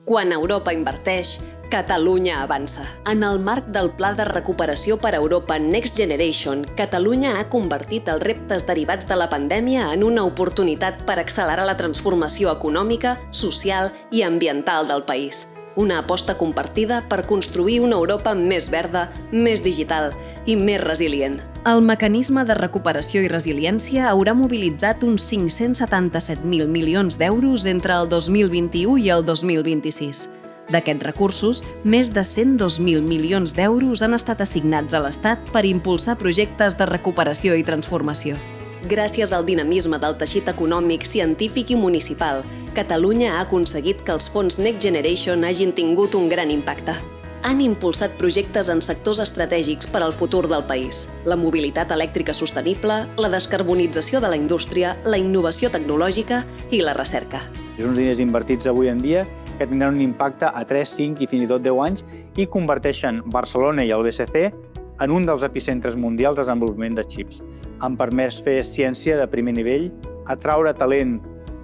Quan Europa inverteix, Catalunya avança. En el marc del Pla de Recuperació per Europa Next Generation, Catalunya ha convertit els reptes derivats de la pandèmia en una oportunitat per accelerar la transformació econòmica, social i ambiental del país. Una aposta compartida per construir una Europa més verda, més digital i més resilient. El mecanisme de recuperació i resiliència haurà mobilitzat uns 577.000 milions d'euros entre el 2021 i el 2026. D'aquests recursos, més de 102.000 milions d'euros han estat assignats a l'Estat per impulsar projectes de recuperació i transformació. Gràcies al dinamisme del teixit econòmic, científic i municipal, Catalunya ha aconseguit que els fons Next Generation hagin tingut un gran impacte. Han impulsat projectes en sectors estratègics per al futur del país: la mobilitat elèctrica sostenible, la descarbonització de la indústria, la innovació tecnològica i la recerca. Són uns diners invertits avui en dia que tindran un impacte a 3, 5 i fins i tot 10 anys i converteixen Barcelona i el BCC en un dels epicentres mundials de desenvolupament de xips. Han permès fer ciència de primer nivell, atraure talent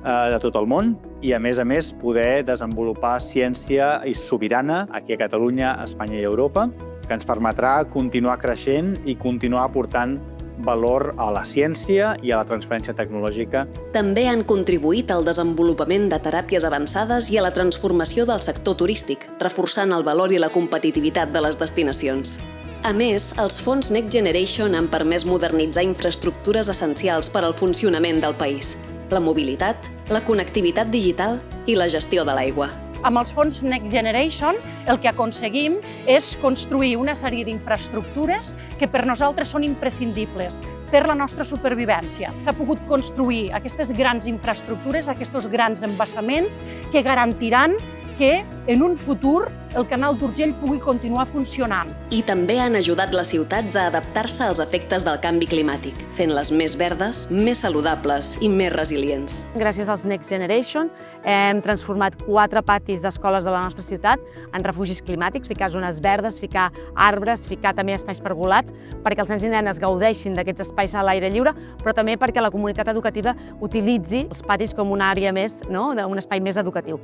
de tot el món i, a més, poder desenvolupar ciència sobirana aquí a Catalunya, a Espanya i a Europa, que ens permetrà continuar creixent i continuar aportant valor a la ciència i a la transferència tecnològica. També han contribuït al desenvolupament de teràpies avançades i a la transformació del sector turístic, reforçant el valor i la competitivitat de les destinacions. A més, els fons Next Generation han permès modernitzar infraestructures essencials per al funcionament del país: la mobilitat, la connectivitat digital i la gestió de l'aigua. Amb els fons Next Generation el que aconseguim és construir una sèrie d'infraestructures que per nosaltres són imprescindibles per la nostra supervivència. S'ha pogut construir aquestes grans infraestructures, aquests grans embassaments que garantiran que en un futur el canal d'Urgell pugui continuar funcionant. I també han ajudat les ciutats a adaptar-se als efectes del canvi climàtic, fent-les més verdes, més saludables i més resilients. Gràcies als Next Generation hem transformat 4 patis d'escoles de la nostra ciutat en refugis climàtics, ficar zones verdes, ficar arbres, ficar també espais pergolats, perquè els nens i nenes gaudeixin d'aquests espais a l'aire lliure, però també perquè la comunitat educativa utilitzi els patis com una àrea més, un espai més educatiu.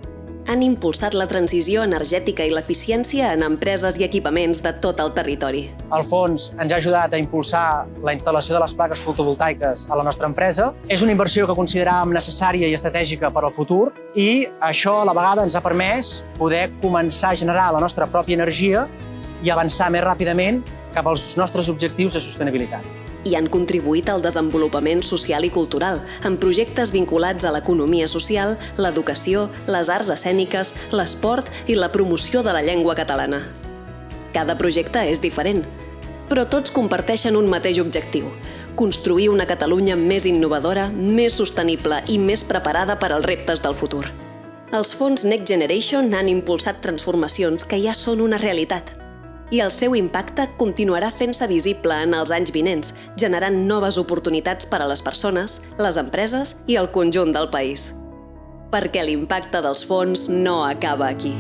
Han impulsat la transició energètica i l'eficiència en empreses i equipaments de tot el territori. El fons ens ha ajudat a impulsar la instal·lació de les plaques fotovoltaiques a la nostra empresa. És una inversió que consideràvem necessària i estratègica per al futur i això a la vegada ens ha permès poder començar a generar la nostra pròpia energia i avançar més ràpidament cap als nostres objectius de sostenibilitat. I han contribuït al desenvolupament social i cultural, amb projectes vinculats a l'economia social, l'educació, les arts escèniques, l'esport i la promoció de la llengua catalana. Cada projecte és diferent, però tots comparteixen un mateix objectiu: construir una Catalunya més innovadora, més sostenible i més preparada per als reptes del futur. Els fons Next Generation han impulsat transformacions que ja són una realitat, i el seu impacte continuarà fent-se visible en els anys vinents, generant noves oportunitats per a les persones, les empreses i el conjunt del país. Perquè l'impacte dels fons no acaba aquí.